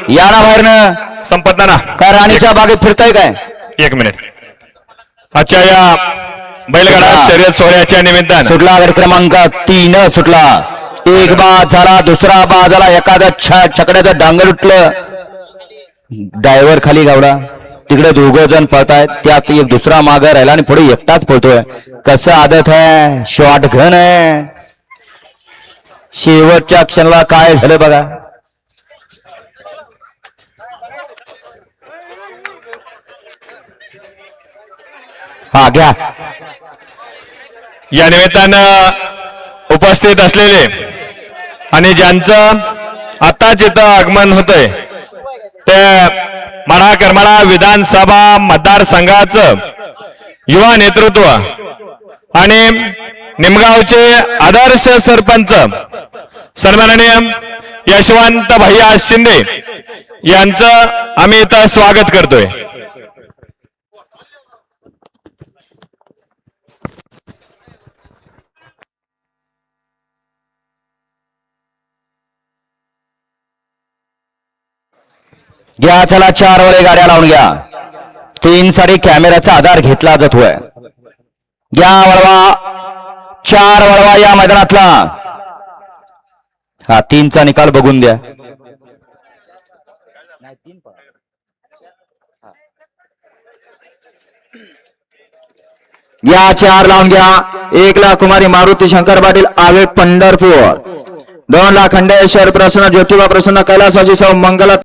या ना बाहेरनं संपतना ना काय राणीच्या बागेत फिरताय काय? 1 मिनिट. आजच्या या बैलगाडा शर्यत सोहळ्याच्या निमित्तानं सुटला गट क्रमांक 3 सुटला. एक बाद झाला, दुसरा बाद झाला, एखादा छकड्याचं डांगर उठलं, ड्रायव्हर खाली गावला. तिकडे 2 जण पळतायत, त्यात एक दुसरा मागे राहिला आणि पुढे एकटाच पळतोय. कसं आदत आहे, शॉर्ट घन आहे. शेवटच्या क्षणाला काय झालं बघा. हा घ्या. या निमित्तानं उपस्थित असलेले आणि ज्यांचं आताच इथं आगमन होतंय ते माढा करमाळा विधानसभा मतदारसंघाचं युवा नेतृत्व आणि निमगावचे आदर्श सरपंच सन्माननीय यशवंत भैया शिंदे यांचं आम्ही इथं स्वागत करतोय. घ्या चला, 4 वळे गाड्या लावून घ्या. 3 साठी कॅमेऱ्याचा आधार घेतला जातोय. घ्या वळवा, 4 वळवा या मैदानातला. हा 3चा निकाल बघून द्या. या 4 लावून घ्या. 1 ला कुमारी मारुती शंकर पाटील आवेग पंढरपूर, 2 ला खंडेश्वर प्रसन्न ज्योतिबा प्रसन्न कैलासाची सौ मंगल